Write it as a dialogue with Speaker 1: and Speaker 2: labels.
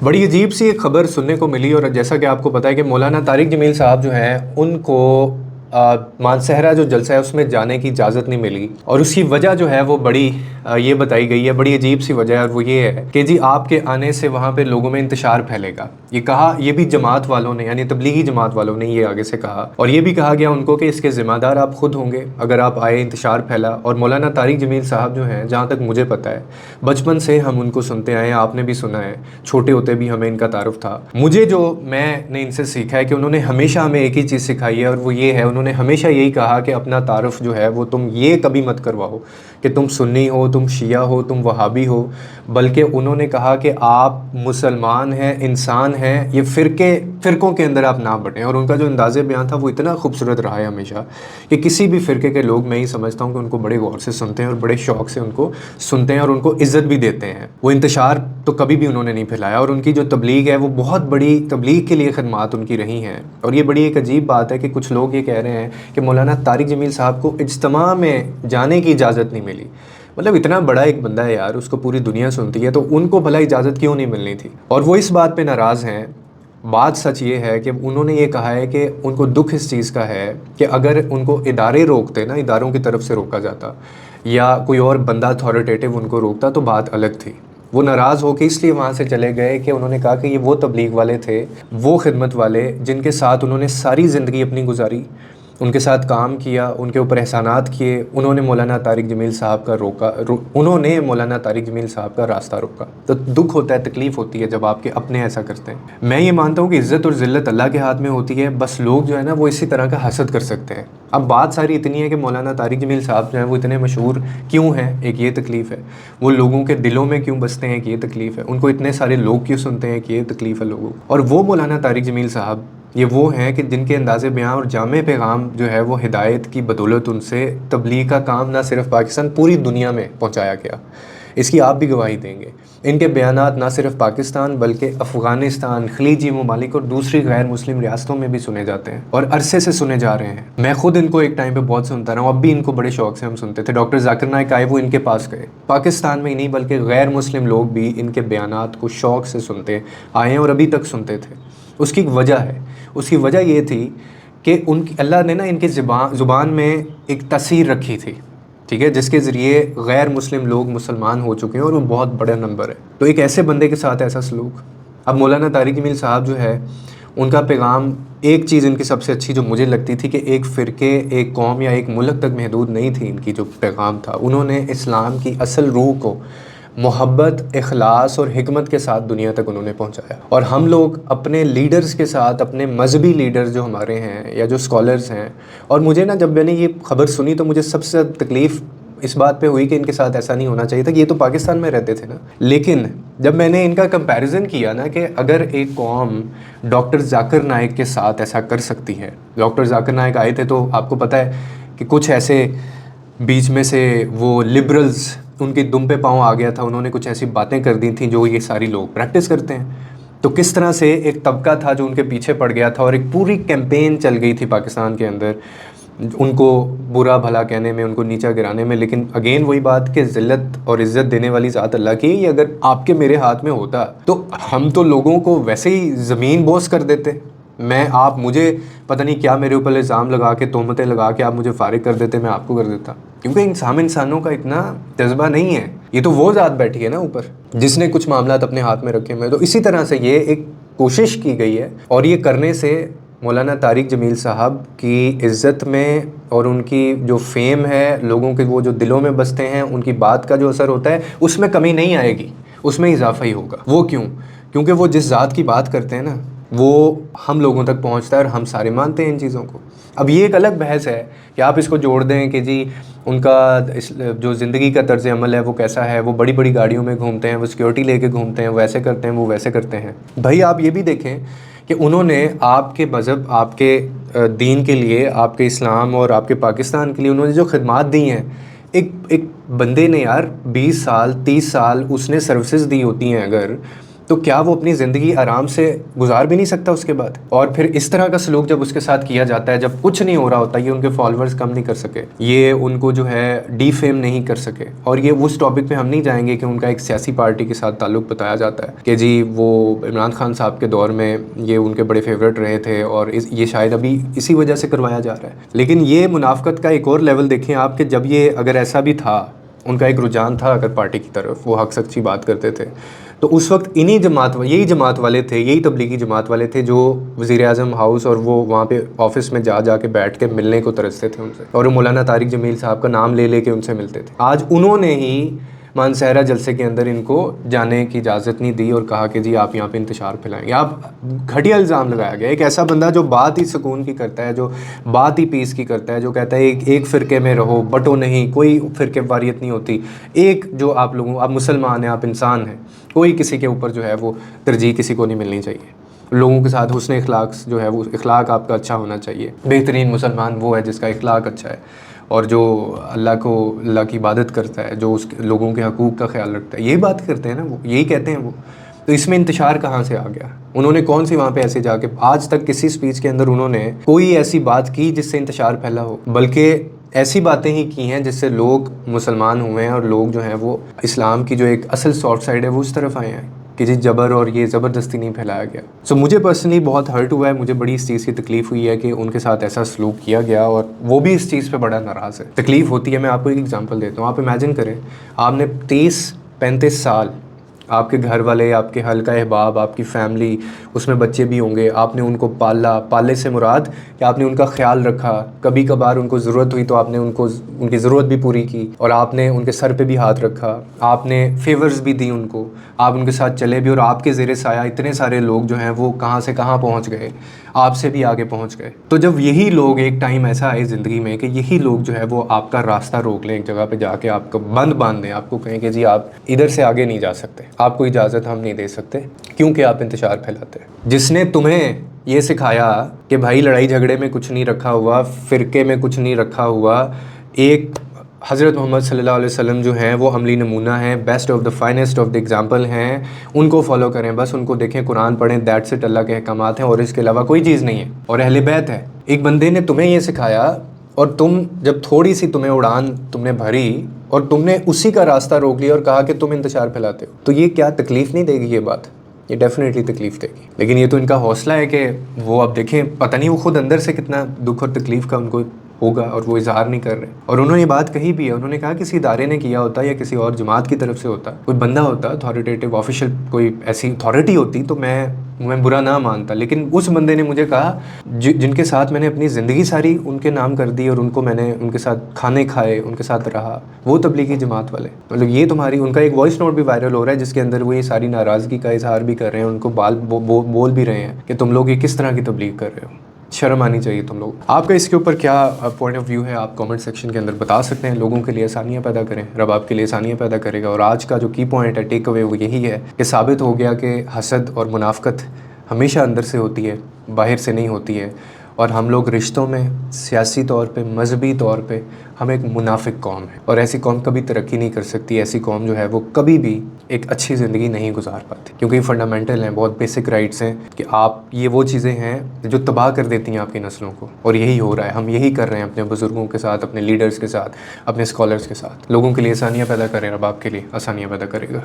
Speaker 1: बड़ी अजीब सी एक खबर सुनने को मिली, और जैसा कि आपको पता है कि मौलाना तारिक जमील साहब जो हैं उनको मानसहरा जो जलसा है उसमें जाने की इजाज़त नहीं मिली, और उसकी वजह जो है वो बड़ी ये बताई गई है, बड़ी अजीब सी वजह है, और वो ये है कि जी आपके आने से वहाँ पे लोगों में इंतशार फैलेगा। ये कहा, ये भी जमात वालों ने, यानी तबलीगी जमात वालों ने ये आगे से कहा, और ये भी कहा गया उनको कि इसके ज़िम्मेदार आप खुद होंगे अगर आप आए, इंतशार फैला। और मौलाना तारिक जमील साहब जो हैं, जहाँ तक मुझे पता है, बचपन से हम उनको सुनते आए हैं, आपने भी सुना है, छोटे होते भी हमें इनका तारुफ था। मुझे जो मैंने इनसे सीखा है कि उन्होंने हमेशा हमें एक ही चीज़ सिखाई है, और वो ये है, उन्होंने हमेशा यही कहा कि अपना तारुफ जो है वो तुम ये कभी मत करवाओ कि तुम सुन्नी हो, तुम शिया हो, तुम वहाबी हो, बल्कि उन्होंने कहा कि आप मुसलमान हैं, इंसान हैं, ये फ़िरक़ों के अंदर आप ना बटें। और उनका जो अंदाज़े बयान था वो इतना खूबसूरत रहा है हमेशा कि किसी भी फ़िरक़े के लोग, मैं ही समझता हूँ कि उनको बड़े गौर से सुनते हैं और बड़े शौक़ से उनको सुनते हैं और उनको इज़्ज़त भी देते हैं। वो इंतशार तो कभी भी उन्होंने नहीं फैलाया, और उनकी जो तबलीग है वो बहुत बड़ी तबलीग के लिए खिदमात उनकी रही हैं। और ये बड़ी एक अजीब बात है कि कुछ लोग ये कह रहे हैं कि मौलाना तारिक जमील साहब को इज्तिमा में जाने की इजाज़त नहीं मिली। मतलब इतना बड़ा एक बंदा है यार, उसको पूरी दुनिया सुनती है, तो उनको भला इजाज़त क्यों नहीं मिलनी थी? और वो इस बात पे नाराज़ हैं। बात सच ये है कि उन्होंने ये कहा है कि उनको दुख इस चीज़ का है कि अगर उनको इदारे रोकते ना, इदारों की तरफ से रोका जाता या कोई और बंदा अथॉरिटेटिव उनको रोकता तो बात अलग थी। वो नाराज़ होकर इसलिए वहाँ से चले गए कि उन्होंने कहा कि ये वो तबलीग वाले थे, वो खिदमत वाले जिनके साथ उन्होंने सारी ज़िंदगी अपनी गुजारी, उनके साथ काम किया, उनके ऊपर एहसानात किए, उन्होंने मौलाना तारिक जमील साहब का उन्होंने मौलाना तारिक जमील साहब का रास्ता रोका। तो दुख होता है, तकलीफ़ होती है जब आपके अपने ऐसा करते हैं। मैं ये मानता हूँ कि इज़्ज़त और ज़िल्लत अल्लाह के हाथ में होती है, बस लोग जो है ना वो इसी तरह का हसद कर सकते हैं। अब बात सारी इतनी है कि मौलाना तारिक जमील साहब जो हैं वो इतने मशहूर क्यों हैं, एक ये तकलीफ़ है। वो लोगों के दिलों में क्यों बसते हैं, एक ये तकलीफ़ है। उनको इतने सारे लोग क्यों सुनते हैं, एक ये तकलीफ़ है लोगों को। और वो मौलाना तारिक जमील साहब ये वो हैं कि जिनके अंदाज़े बयान और जामे पैगाम जो है वो हिदायत की बदौलत उनसे तबलीग का काम ना सिर्फ पाकिस्तान, पूरी दुनिया में पहुंचाया गया। इसकी आप भी गवाही देंगे। इनके बयानात ना सिर्फ पाकिस्तान बल्कि अफ़गानिस्तान, खलीजी ममालिक और दूसरी गैर मुस्लिम रियासतों में भी सुने जाते हैं, और अरसे से सुने जा रहे हैं। मैं खुद इनको एक टाइम पे बहुत सुनता रहा हूँ, अब भी इनको बड़े शौक़ से हम सुनते थे। डॉक्टर जाकिर नाइक आए, वो इनके पास गए। पाकिस्तान में ही नहीं बल्कि गैर मुस्लिम लोग भी इनके बयानात को शौक़ से सुनते आए हैं और अभी तक सुनते थे। उसकी एक वजह है, उसकी वजह ये थी कि उनकी अल्लाह ने ना इनकी ज़ुबान में एक तासीर रखी थी, ठीक है, जिसके ज़रिए गैर मुस्लिम लोग मुसलमान हो चुके हैं, और वो बहुत बड़ा नंबर है। तो एक ऐसे बंदे के साथ ऐसा सलूक। अब मौलाना तारिक जमील साहब जो है उनका पैगाम, एक चीज़ इनकी सबसे अच्छी जो मुझे लगती थी कि एक फ़िरके, एक कौम या एक मुल्क तक महदूद नहीं थी इनकी जो पैगाम था। उन्होंने इस्लाम की असल रूह को मोहब्बत, इखलास और हिकमत के साथ दुनिया तक उन्होंने पहुंचाया। और हम लोग अपने लीडर्स के साथ, अपने मजहबी लीडर्स जो हमारे हैं या जो स्कॉलर्स हैं, और मुझे ना जब मैंने ये खबर सुनी तो मुझे सबसे ज़्यादा तकलीफ़ इस बात पे हुई कि इनके साथ ऐसा नहीं होना चाहिए था कि ये तो पाकिस्तान में रहते थे ना। लेकिन जब मैंने इनका कंपैरिजन किया ना कि अगर एक कौम डॉक्टर जाकिर नाइक के साथ ऐसा कर सकती है, डॉक्टर जाकिर नाइक आए थे तो आपको पता है कि कुछ ऐसे बीच में से वो लिबरल्स, उनके दुम पे पाँव आ गया था, उन्होंने कुछ ऐसी बातें कर दी थी जो ये सारी लोग प्रैक्टिस करते हैं। तो किस तरह से एक तबका था जो उनके पीछे पड़ गया था, और एक पूरी कैंपेन चल गई थी पाकिस्तान के अंदर उनको बुरा भला कहने में, उनको नीचा गिराने में। लेकिन अगेन वही बात कि ज़िल्लत और इज़्ज़त देने वाली ज़ात अल्लाह की। ये अगर आपके मेरे हाथ में होता तो हम तो लोगों को वैसे ही ज़मीन बोस कर देते। मुझे पता नहीं क्या मेरे ऊपर इल्ज़ाम लगा के, तोहमतें लगा के आप मुझे फारिग कर देते, मैं आपको कर देता। क्योंकि इंसानों का इतना जज्बा नहीं है। ये तो वो ज़ात बैठी है ना ऊपर जिसने कुछ मामलात अपने हाथ में रखे हुए। तो इसी तरह से ये एक कोशिश की गई है, और ये करने से मौलाना तारिक जमील साहब की इज़्ज़त में और उनकी जो फेम है, लोगों के वो जो दिलों में बसते हैं, उनकी बात का जो असर होता है उसमें कमी नहीं आएगी, उसमें इजाफा ही होगा। वो क्यों? क्योंकि वो जिस ज़ात की बात करते हैं ना वो हम लोगों तक पहुंचता है, और हम सारे मानते हैं इन चीज़ों को। अब ये एक अलग बहस है कि आप इसको जोड़ दें कि जी उनका जो ज़िंदगी का तर्ज़ अमल है वो कैसा है, वो बड़ी बड़ी गाड़ियों में घूमते हैं, वो सिक्योरिटी लेके घूमते हैं, वो ऐसे करते हैं, वो वैसे करते हैं। भाई आप ये भी देखें कि उन्होंने आपके मज़हब, आपके दीन के लिए, आपके इस्लाम और आपके पाकिस्तान के लिए उन्होंने जो खिदमात दी हैं, एक बंदे ने यार 20 साल 30 साल उसने सर्विसेज दी होती हैं अगर, تو کیا وہ اپنی زندگی آرام سے گزار بھی نہیں سکتا اس کے بعد؟ اور پھر اس طرح کا سلوک جب اس کے ساتھ کیا جاتا ہے، جب کچھ نہیں ہو رہا ہوتا، یہ ان کے فالوورز کم نہیں کر سکے، یہ ان کو جو ہے ڈی فیم نہیں کر سکے. اور یہ اس ٹاپک پہ ہم نہیں جائیں گے کہ ان کا ایک سیاسی پارٹی کے ساتھ تعلق بتایا جاتا ہے کہ جی وہ عمران خان صاحب کے دور میں یہ ان کے بڑے فیوریٹ رہے تھے اور یہ شاید ابھی اسی وجہ سے کروایا جا رہا ہے. لیکن یہ منافقت کا ایک اور لیول دیکھیں آپ کہ جب یہ اگر ایسا بھی تھا، ان کا ایک رجحان تھا اگر پارٹی کی طرف، وہ حق سچی بات کرتے تھے، تو اس وقت یہی جماعت والے تھے، یہی تبلیغی جماعت والے تھے جو وزیر اعظم ہاؤس اور وہ وہاں پہ آفس میں جا کے بیٹھ کے ملنے کو ترستے تھے ان سے، اور مولانا طارق جمیل صاحب کا نام لے کے ان سے ملتے تھے. آج انہوں نے ہی مانسہرہ جلسے کے اندر ان کو جانے کی اجازت نہیں دی اور کہا کہ جی آپ یہاں پہ انتشار پھیلائیں گے. آپ گھٹیا الزام لگایا گیا. ایک ایسا بندہ جو بات ہی سکون کی کرتا ہے، جو بات ہی پیس کی کرتا ہے، جو کہتا ہے ایک فرقے میں رہو، بٹو نہیں، کوئی فرقے واریت نہیں ہوتی، ایک جو آپ مسلمان ہیں، آپ انسان ہیں، کوئی کسی کے اوپر جو ہے وہ ترجیح کسی کو نہیں ملنی چاہیے. لوگوں کے ساتھ حسن اخلاق جو ہے وہ اخلاق آپ کا اچھا ہونا چاہیے. بہترین مسلمان وہ ہے جس کا اخلاق اچھا ہے اور جو اللہ کی عبادت کرتا ہے، جو اس لوگوں کے حقوق کا خیال رکھتا ہے. یہی بات کرتے ہیں نا وہ، یہی کہتے ہیں وہ. تو اس میں انتشار کہاں سے آ گیا؟ انہوں نے کون سی وہاں پہ ایسے جا کے آج تک کسی سپیچ کے اندر انہوں نے کوئی ایسی بات کی جس سے انتشار پھیلا ہو؟ بلکہ ایسی باتیں ہی کی ہیں جس سے لوگ مسلمان ہوئے ہیں اور لوگ جو ہیں وہ اسلام کی جو ایک اصل سافٹ سائڈ ہے وہ اس طرف آئے ہیں کہ جی جبر اور یہ زبردستی نہیں پھیلایا گیا. سو مجھے پرسنلی بہت ہرٹ ہوا ہے، مجھے بڑی اس چیز کی تکلیف ہوئی ہے کہ ان کے ساتھ ایسا سلوک کیا گیا اور وہ بھی اس چیز پہ بڑا ناراض ہے. تکلیف ہوتی ہے. میں آپ کو ایک ایگزامپل دیتا ہوں. آپ امیجن کریں، آپ نے 30-35 سال آپ کے گھر والے، آپ کے حلقہ احباب، آپ کی فیملی، اس میں بچے بھی ہوں گے، آپ نے ان کو پالے سے مراد کہ آپ نے ان کا خیال رکھا، کبھی کبھار ان کو ضرورت ہوئی تو آپ نے ان کی ضرورت بھی پوری کی، اور آپ نے ان کے سر پہ بھی ہاتھ رکھا، آپ نے فیورز بھی دی ان کو، آپ ان کے ساتھ چلے بھی، اور آپ کے زیر سایہ اتنے سارے لوگ جو ہیں وہ کہاں سے کہاں پہنچ گئے، آپ سے بھی آگے پہنچ گئے. تو جب یہی لوگ ایک ٹائم ایسا آئے زندگی میں کہ یہی لوگ جو ہے وہ آپ کا راستہ روک لیں، ایک جگہ پہ جا کے آپ کو باندھ دیں، آپ کو کہیں کہ جی آپ ادھر سے آگے نہیں جا سکتے، آپ کو اجازت ہم نہیں دے سکتے کیونکہ آپ انتشار پھیلاتے ہیں. جس نے تمہیں یہ سکھایا کہ بھائی لڑائی جھگڑے میں کچھ نہیں رکھا ہوا، فرقے میں کچھ نہیں رکھا ہوا، ایک حضرت محمد صلی اللہ علیہ وسلم جو ہیں وہ عملی نمونہ ہیں، best of the finest of the example ہیں، ان کو فالو کریں، بس ان کو دیکھیں، قرآن پڑھیں، دیٹس اٹ. اللہ کے احکامات ہیں اور اس کے علاوہ کوئی چیز نہیں ہے، اور اہل بیت ہے. ایک بندے نے تمہیں یہ سکھایا اور تم جب تھوڑی سی تمہیں اڑان تم نے بھری اور تم نے اسی کا راستہ روک لیا اور کہا کہ تم انتشار پھیلاتے ہو، تو یہ کیا تکلیف نہیں دے گی؟ یہ بات یہ ڈیفینیٹلی تکلیف دے گی. لیکن یہ تو ان کا حوصلہ ہے کہ وہ اب دیکھیں پتہ نہیں وہ خود اندر سے کتنا دکھ اور تکلیف کا ان کو ہوگا اور وہ اظہار نہیں کر رہے. اور انہوں نے یہ بات کہی بھی ہے، انہوں نے کہا کسی ادارے نے کیا ہوتا یا کسی اور جماعت کی طرف سے ہوتا، کوئی بندہ ہوتا اتھارٹیٹیو آفیشیل، کوئی ایسی اتھارٹی ہوتی تو میں برا نہ مانتا. لیکن اس بندے نے مجھے کہا جن کے ساتھ میں نے اپنی زندگی ساری ان کے نام کر دی اور ان کو میں نے ان کے ساتھ کھانے کھائے، ان کے ساتھ رہا، وہ تبلیغی جماعت والے. مطلب یہ تمہاری، ان کا ایک وائس نوٹ بھی وائرل ہو رہا ہے جس کے اندر وہ یہ ساری ناراضگی کا اظہار بھی کر رہے ہیں، ان کو بول بھی رہے ہیں کہ تم لوگ یہ کس طرح کی تبلیغ کر رہے ہو، شرم آنی چاہیے تم لوگ. آپ کا اس کے اوپر کیا پوائنٹ آف ویو ہے؟ آپ کامنٹ سیکشن کے اندر بتا سکتے ہیں. لوگوں کے لیے آسانیاں پیدا کریں، رب آپ کے لیے آسانیاں پیدا کرے گا. اور آج کا جو کی پوائنٹ ہے، ٹیک اوے، وہ یہی ہے کہ ثابت ہو گیا کہ حسد اور منافقت ہمیشہ اندر سے ہوتی ہے، باہر سے نہیں ہوتی ہے. اور ہم لوگ رشتوں میں، سیاسی طور پہ، مذہبی طور پہ ہم ایک منافق قوم ہے، اور ایسی قوم کبھی ترقی نہیں کر سکتی. ایسی قوم جو ہے وہ کبھی بھی ایک اچھی زندگی نہیں گزار پاتی، کیونکہ یہ فنڈامنٹل ہیں، بہت بیسک رائٹس ہیں کہ آپ، یہ وہ چیزیں ہیں جو تباہ کر دیتی ہیں آپ کی نسلوں کو. اور یہی ہو رہا ہے، ہم یہی کر رہے ہیں اپنے بزرگوں کے ساتھ، اپنے لیڈرز کے ساتھ، اپنے اسکالرز کے ساتھ. لوگوں کے لیے آسانیاں پیدا کریں، رب آپ کے لیے آسانیاں پیدا کرے گا.